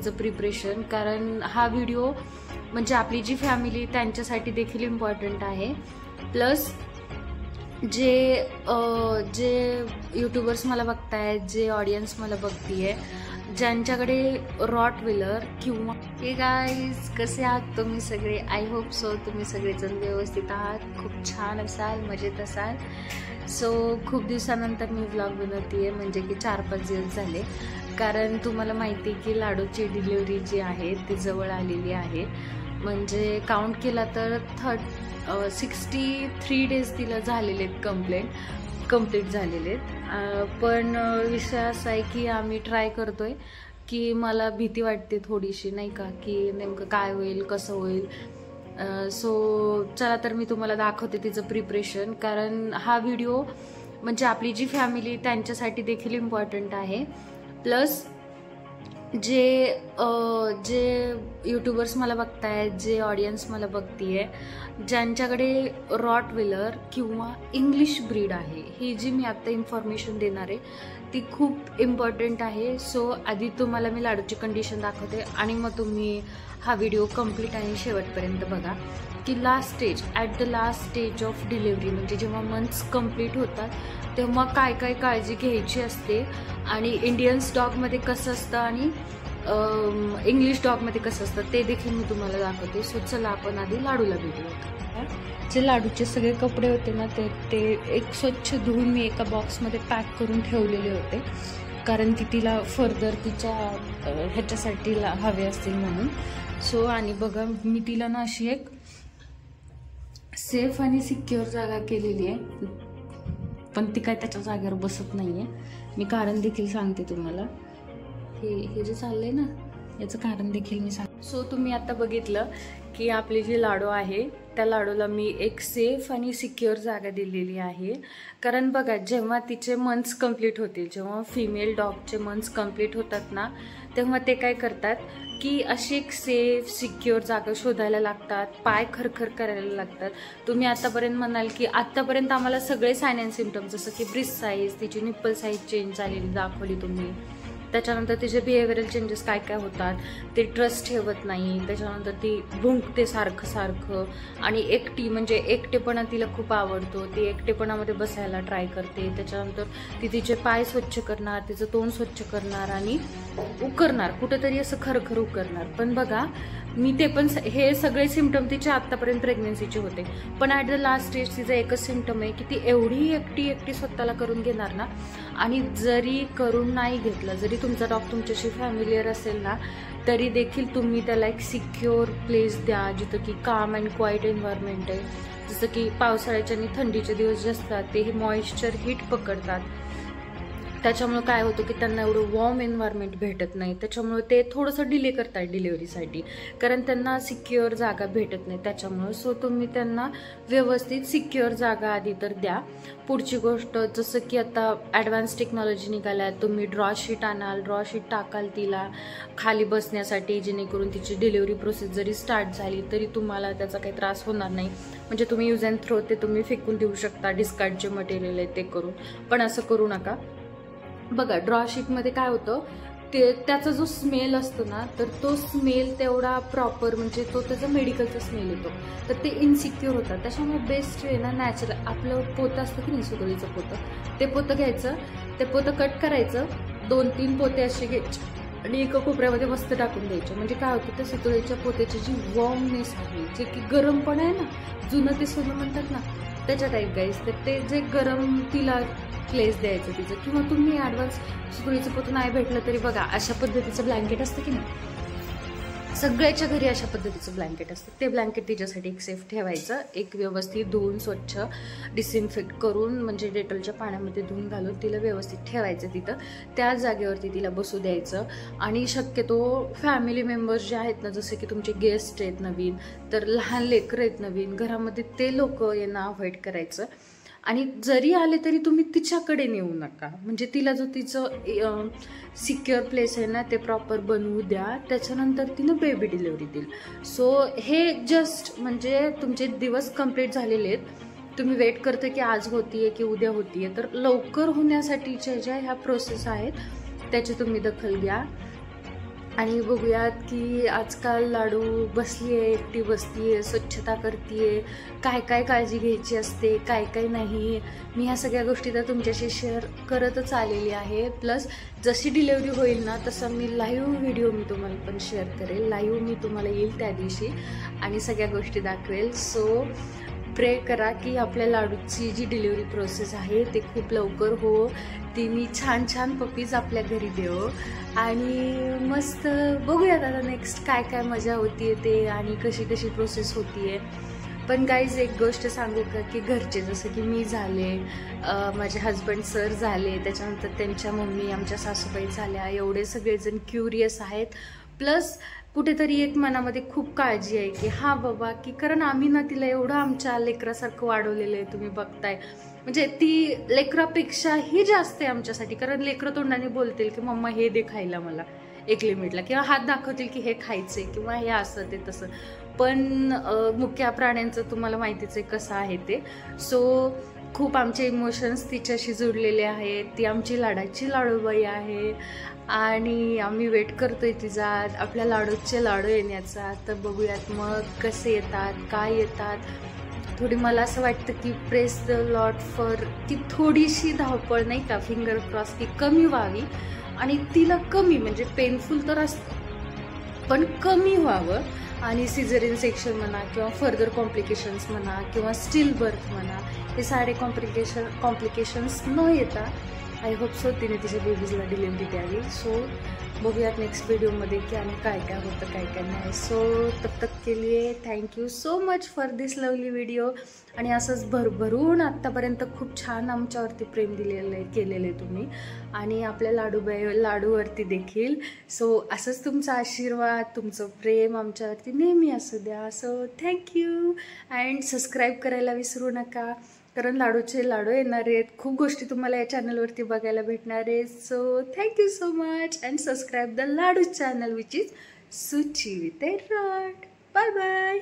तिचं प्रिपरेशन, कारण हा व्हिडिओ म्हणजे आपली जी फॅमिली त्यांच्यासाठी देखील इम्पॉर्टंट आहे. प्लस जे यूट्यूबर्स मला बघतायत, जे ऑडियन्स मला बघतीये, ज्यांच्याकडे रॉटव्हिलर किंवा हे गाईज कसे आहात तुम्ही सगळे? आय होप सो तुम्ही सगळेजण व्यवस्थित आहात, खूप छान असाल, मजेत असाल. सो खूप दिवसानंतर मी व्लॉग बनवतीये, म्हणजे की 4-5 दिवस झाले, कारण तुम्हाला माहिती आहे की लाडूची डिलिव्हरी जी आहे ती जवळ आलेली आहे. म्हणजे काउंट केला तर 63 डेज तिला झालेले आहेत, कंप्लीट झालेले आहेत. पण विषय असा आहे की आम्ही ट्राय करतोय की मला भीती वाटते थोडीशी, नाही का, की नेमकं काय होईल, कसं होईल. सो चला तर मी तुम्हाला दाखवते तिचं प्रिपरेशन, कारण हा व्हिडिओ म्हणजे आपली जी फॅमिली त्यांच्यासाठी देखील इम्पॉर्टंट आहे. प्लस जे यूट्यूबर्स मला बघतायत, जे ऑडियन्स मला बघतीये, ज्यांच्याकडे रॉटव्हिलर किंवा इंग्लिश ब्रीड आहे, ही जी मी आत्ता इन्फॉर्मेशन देणार आहे ती खूप इम्पॉर्टंट आहे. सो आधी तुम्हाला मी लाडूची कंडिशन दाखवते आणि मग तुम्ही हा व्हिडिओ कंप्लीट आणि शेवटपर्यंत बघा की at the last stage of delivery, म्हणजे जेव्हा मंथ्स कंप्लीट होतात तेव्हा काय काय काळजी घ्यायची असते, आणि इंडियन्स डॉगमध्ये कसं असतं आणि इंग्लिश डॉगमध्ये कसं असतं ते देखील मी तुम्हाला दाखवते. सो चला आपण आधी लाडूला भेटूया. जे लाडूचे सगळे कपडे होते ना ते एक स्वच्छ धुवून मी एका बॉक्समध्ये पॅक करून ठेवलेले होते, कारण की तिला फर्दर तिच्या ह्याच्यासाठी हवे असतील म्हणून. सो आणि बघा मी तिला ना अशी एक सेफ आणि सिक्युअर जागा केलेली आहे, पण ती काय त्याच्या जागेवर बसत नाहीये. मी कारण देखील सांगते तुम्हाला, हे जे चाललंय ना याचं कारण देखील मी सांगते. सो तुम्ही आता बघितलं की आपली जी लाडू आहे त्या लाडूला मी एक सेफ आणि सिक्युअर जागा दिलेली आहे. कारण बघा, जेव्हा तिचे मंथ्स कंप्लीट होतील, जेव्हा फिमेल डॉगचे मंथ्स कंप्लीट होतात ना, तेव्हा ते काय करतात की अशी एक सेफ सिक्युअर जागा शोधायला लागतात, पाय खरखर करायला लागतात. तुम्ही आतापर्यंत म्हणाल की आतापर्यंत आम्हाला सगळे साइन अँड सिम्पटम्स, जसं की ब्रेस्ट साईज, तिची निप्पल साईज चेंज झालेली दाखवली तुम्ही, त्याच्यानंतर तिचे बिहेवियरल चेंजेस काय काय होतात, ते ट्रस्ट ठेवत नाही, त्याच्यानंतर ती भुंकते सारखं आणि एकटी, म्हणजे एकटेपणा तिला खूप आवडतो, ती एकटेपणामध्ये बसायला ट्राय करते. त्याच्यानंतर ती तिचे पाय स्वच्छ करणार, तिचं तोंड स्वच्छ करणार आणि उकरणार, कुठंतरी असं खरखर उकरणार. पण बघा मी ते पण, हे सगळे सिम्पटम तिचे आत्तापर्यंत प्रेग्नन्सीचे होते, पण ॲट द लास्ट स्टेज तिचं एकच सिम्पटम आहे की ती एवढी एकटी स्वतःला करून घेणार ना, आणि जरी करून नाही घेतलं, जरी तुमचा डॉग तुमच्याशी फॅमिलियर असेल ना, तरी देखील तुम्ही त्याला एक सिक्युअर प्लेस द्या, जिथं की काम अँड क्वाईट एन्व्हायरमेंट आहे. जसं की पावसाळ्याचे आणि थंडीचे दिवस जे असतात ते हे मॉइश्चर हीट पकडतात, त्याच्यामुळे काय होतं की त्यांना एवढं वॉर्म एन्व्हायरमेंट भेटत नाही, त्याच्यामुळे ते थोडंसं डिले करतात डिलिव्हरीसाठी, कारण त्यांना सिक्युअर जागा भेटत नाही त्याच्यामुळे. सो तुम्ही त्यांना व्यवस्थित सिक्युअर जागा आधी तर द्या. पुढची गोष्ट, जसं की आता ॲडव्हान्स टेक्नॉलॉजी निघाल्या, तुम्ही ड्रॉ शीट आणाल, ड्रॉ शीट टाकाल तिला खाली बसण्यासाठी, जेणेकरून तिची डिलिव्हरी प्रोसेस जरी स्टार्ट झाली तरी तुम्हाला त्याचा काही त्रास होणार नाही. म्हणजे तुम्ही यूज अँड थ्रो ते तुम्ही फेकून देऊ शकता, डिस्कार्ड जे मटेरियल आहे ते करून, पण असं करू नका. बघा ड्रॉ शीटमध्ये काय होतं, त्याचा जो स्मेल असतो ना, तर तो स्मेल तेवढा प्रॉपर, म्हणजे तो त्याचा मेडिकलचा स्मेल येतो, तर ते इनसिक्युअर होतात. त्याच्यामुळे बेस्ट आहे ना, नॅचरल आपलं पोतं असतं की नाही, सुतळीचं पोतं, ते पोतं घ्यायचं, ते पोतं कट करायचं, 2-3 पोते असे घ्यायचे आणि एका कोपऱ्यामध्ये मस्त टाकून द्यायचे. म्हणजे काय होतं, त्या सुतळीच्या पोत्याची जी वॉर्मनेस आहे, जे की गरम पण आहे ना, जुनं ते सोनं म्हणतात ना, त्याच्या टाईप गाईस, तर ते जे गरम तिला प्लेस द्यायचं तिचं. किंवा तुम्ही ॲडव्हान्स सुतळीचं पोतं नाही भेटलं तरी बघा अशा पद्धतीचं ब्लँकेट असतं की नाही, सगळ्याच्या घरी अशा पद्धतीचं ब्लँकेट असतं, ते ब्लँकेट तिच्यासाठी एक सेफ ठेवायचं, एक व्यवस्थित धुवून स्वच्छ डिसइन्फेक्ट करून, म्हणजे डेटॉलच्या पाण्यामध्ये धुवून घालून तिला व्यवस्थित ठेवायचं तिथं, त्या जागेवरती तिला बसू द्यायचं. आणि शक्यतो फॅमिली मेंबर्स जे आहेत ना, जसे की तुमचे गेस्ट आहेत नवीन, तर लहान लेकरं आहेत नवीन घरामध्ये, ते लोक यांना अवॉइड करायचं. आणि जरी आले तरी तुम्ही तिच्याकडे नेऊ नका, म्हणजे तिला जो तिचं सिक्युअर प्लेस आहे ना ते प्रॉपर बनवू द्या, त्याच्यानंतर तिनं बेबी डिलिव्हरी देईल. सो हे जस्ट म्हणजे तुमचे दिवस कंप्लीट झालेले आहेत, तुम्ही वेट करते की आज होतीये की उद्या होतीये, तर लवकर होण्यासाठीच्या ज्या ह्या प्रोसेस आहेत त्याची तुम्ही दखल घ्या. आणि बघूयात की आजकाल लाडू बसली आहे, एकटी बसती आहे, स्वच्छता करते, काय काय काळजी घ्यायची असते, काय काय नाही. मी ह्या सगळ्या गोष्टी तर तुमच्याशी शेअर करतच आलेली आहे. प्लस जशी डिलेवरी होईल ना तसं मी लाईव्ह व्हिडिओ मी तुम्हाला पण शेअर करेल. लाईव्ह मी तुम्हाला येईल त्या दिवशी आणि सगळ्या गोष्टी दाखवेल. सो प्रे करा की आपल्या लाडूची जी डिलिव्हरी प्रोसेस आहे ते खूप लवकर हो, तिने छान छान पपीज आपल्या घरी देव आणि मस्त बघूयात आता नेक्स्ट काय काय मजा होतीये ते आणि कशी कशी प्रोसेस होतीये. पण गाईज एक गोष्ट सांगू का की घरचे जसं की मी झाले, माझे हजबंड सर झाले, त्याच्यानंतर त्यांच्या मम्मी, आमच्या सासूबाई झाल्या, एवढे सगळेजण क्युरियस आहेत. प्लस कुठेतरी एक मनामध्ये खूप काळजी आहे की हा बाबा की कारण आम्ही ना तिला एवढं आमच्या लेकरासारखं वाढवलेलं आहे, तुम्ही बघताय. म्हणजे ती लेकरापेक्षाही जास्त आहे आमच्यासाठी. कारण लेकरं तोंडाने बोलतील की मम्मा हे दे खायला मला एक लिमिटला, किंवा हात दाखवतील की हे खायचंय किंवा हे असं ते तसं. पण मुख्य प्राण्यांचं तुम्हाला माहितीच आहे कसं आहे ते. सो खूप आमचे इमोशन्स तिच्याशी जुळलेले आहेत. ती आमची लाडाची लाडूबाई आहे आणि आम्ही वेट करतोय तिचा आपल्या लाडूचे लाडू येण्याचा. तर बघूयात मग कसे येतात, काय येतात. थोडी मला असं वाटतं की प्रेस द लॉर्ड फॉर की थोडीशी धावपळ नाही का, फिंगर क्रॉस की कमी व्हावी आणि तिला कमी म्हणजे पेनफुल तर असतं पण कमी व्हावं. आणि सिझरियन सेक्शन म्हणा किंवा फर्दर कॉम्प्लिकेशन्स म्हणा किंवा स्टिल बर्थ म्हणा, हे सारे कॉम्प्लिकेशन्स न येता आय होप सो तिने तिच्या बेबीजला डिलिव्हरी द्यावी. सो बघूयात नेक्स्ट व्हिडिओमध्ये की आणि काय काय होतं काय काय नाही. सो तब तक के लिए thank you so much for this lovely video. आणि असंच भरभरून आत्तापर्यंत खूप छान आमच्यावरती प्रेम केलेलं आहे तुम्ही आणि आपल्या लाडूवरती देखील. सो असंच तुमचा आशीर्वाद, तुमचं प्रेम आमच्यावरती नेहमी असू द्या. सो थँक्यू अँड सबस्क्राईब करायला विसरू नका, कारण लाडूचे लाडू येणार आहेत. खूप गोष्टी तुम्हाला या चॅनलवरती बघायला भेटणार आहेत. So thank you so much and subscribe the Laddu channel which is Suchi with a rod. Bye bye.